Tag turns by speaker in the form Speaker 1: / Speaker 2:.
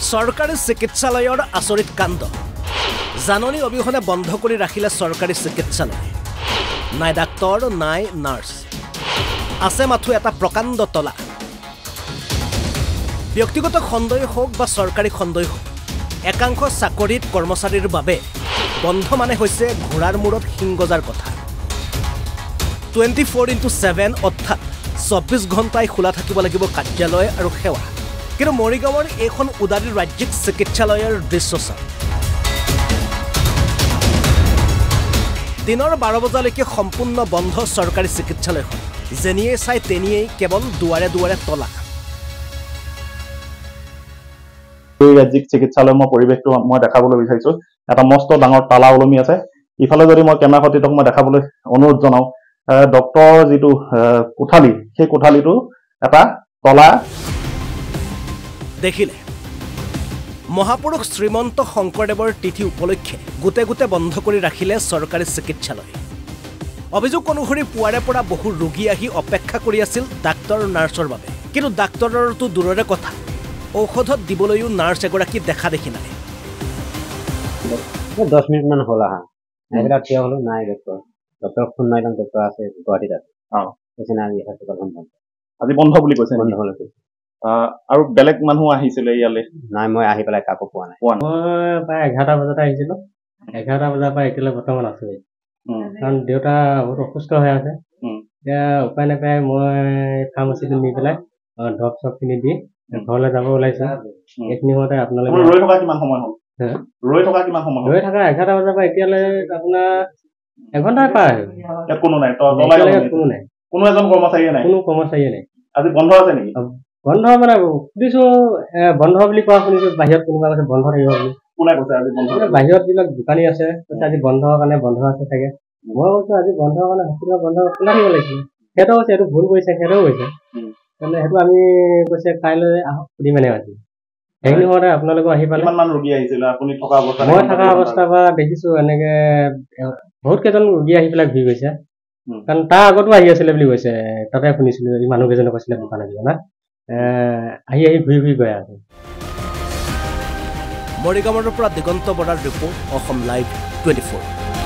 Speaker 1: চৰকাৰী চিকিৎসালয়ৰ আচৰিত কাণ্ড জাননী অবিহনে বন্ধ কৰি ৰাখিলে চৰকাৰী চিকিৎসালয় নাই ডাক্তৰ নাই নাৰ্ছ আছে মাথো এটা প্ৰকাণ্ড তলা ব্যক্তিগত খণ্ডই হোক বা চৰকাৰী খণ্ডই হোক একাংশ চাকৰিত কৰ্মচাৰীৰ বাবে বন্ধ মানে হৈছে ঘোঁৰাৰ মূৰত শিংগজাৰ কথা 24/7 অৰ্থাৎ 24 ঘণ্টাই খোলা থাকিব লাগিব কাৰ্যালয় আৰু সেৱা কিন্তু মৰিগাঁৱৰ এখন উদাৰী ৰাজ্যিক চিকিৎসালয়ৰ দৃশ্য চাওক দিনৰ 12 বজালৈকে সম্পূৰ্ণ বন্ধ চৰকাৰী চিকিৎসালয়খন যেনিয়ে চাই তেনিয়েই কেৱল দুৱাৰে দুৱাৰে তলা
Speaker 2: এই ৰাজ্যিক চিকিৎসালয় মই পৰিৱেশটো মই দেখাবলৈ বিচাৰিছো এটা মস্ত ডাঙৰ তালা ওলমি আছে ইফালে যদি মই কেমেৰা সতীতক মই দেখাবলৈ অনুৰোধ জনাও ডক্টৰ যিটো কোঠালি সেই কোঠালিটো এটা তলা
Speaker 1: দেখিলে মহাপুৰুষ শ্ৰীমন্ত শংকৰদেৱৰ তিথি উপলক্ষে গোটে গোটে বন্ধ কৰি ৰাখিলে চৰকাৰী চিকিৎসালয় অভিযোগ অনুসৰি পুৱাৰে পৰা বহু ৰোগী আহি অপেক্ষা কৰি আছিল ডাক্তৰ নাৰ্ছৰ বাবে কিন্তু ডাক্তৰৰতো দূৰৰে কথা ঔষধত দিবলৈও নাৰ্ছ এগৰাকী দেখা দেখি নাই
Speaker 3: 10 মিনিট মান হ'ল আহা এবাৰ থিয় হলো নাই ডক্টৰ ফোন মাৰিলাম ডক্টৰ আছে গুৱাহাটীত আছে কৈছে না
Speaker 2: আজি বন্ধ বুলি কৈছে
Speaker 3: বন্ধ হ'ল
Speaker 2: আৰু বেলেগ মানুহ আহিছিলে ইয়ালে
Speaker 3: নাই মই আহি পেলাই কাকো পোৱা নাই মই প্ৰায় 11টা বজাতে আহিছিলো 11টা বজাৰ পৰা এতিয়ালৈ বৰ্তমান আছো কাৰণ দেউতা বহুত অসুস্থ হৈ আছে এতিয়া উপায় নাপায় মই ফাৰ্মাচীত নি পেলাই দৰৱ চব কিনি দি ঘৰলৈ যাব ওলাইছো এইখিনি সময়তে আপোনালোকে
Speaker 2: ৰৈ থকা কিমান সময় হ'ল ৰৈ থকা
Speaker 3: 11টা বজাৰ পৰা এতিয়ালৈ আপোনাৰ এঘণ্টা পাৰ হ'ল
Speaker 2: ইয়াত কোনো নাই কোনো এজন কৰ্মচাৰীয়ে নাই
Speaker 3: কোনো কৰ্মচাৰীয়ে নাই
Speaker 2: আজি বন্ধ আছে নেকি
Speaker 3: বন্ধ মানে সুধিছো বন্ধ বুলি কোৱা শুনিছো বাহিৰত কোনোবা কৈছে বন্ধ থাকিব বুলি
Speaker 2: কোনে কৈছে আজি বন্ধ
Speaker 3: বাহিৰত যিবিলাক দোকানী আছে কৈছে আজি বন্ধৰ কাৰণে বন্ধ আছে চাগে মই কৈছো আজি বন্ধৰ কাৰণে হস্পিটেল বন্ধ খোলা থাকিব লাগিছিল সিহঁতেও কৈছে এইটো ভুল কৰিছে সিহঁতেও কৈছে মানে সেইটো আমি কৈছে কাইলৈ আহক সুধি মানে আজি সেইখিনি সময়তে আপোনালোকে আহি পালে
Speaker 2: কিমান মান ৰোগী আহিছিল আপুনি থকা অৱস্থাত
Speaker 3: মই থকা অৱস্থাৰ পৰা দেখিছো এনেকে বহুত কেইজন ৰোগী আহি পেলাই ঘূৰি গৈছে কাৰণ তাৰ আগতো আহি আছিলে বুলি কৈছে তাতে শুনিছিলো মানুহ কেইজনে কৈছিলে দোকান আহিব না আহি ঘূৰি গৈ আছে
Speaker 1: মৰিগাঁৱৰ পৰা দিগন্ত বৰাৰ ৰিপৰ্ট অসম লাইভ 24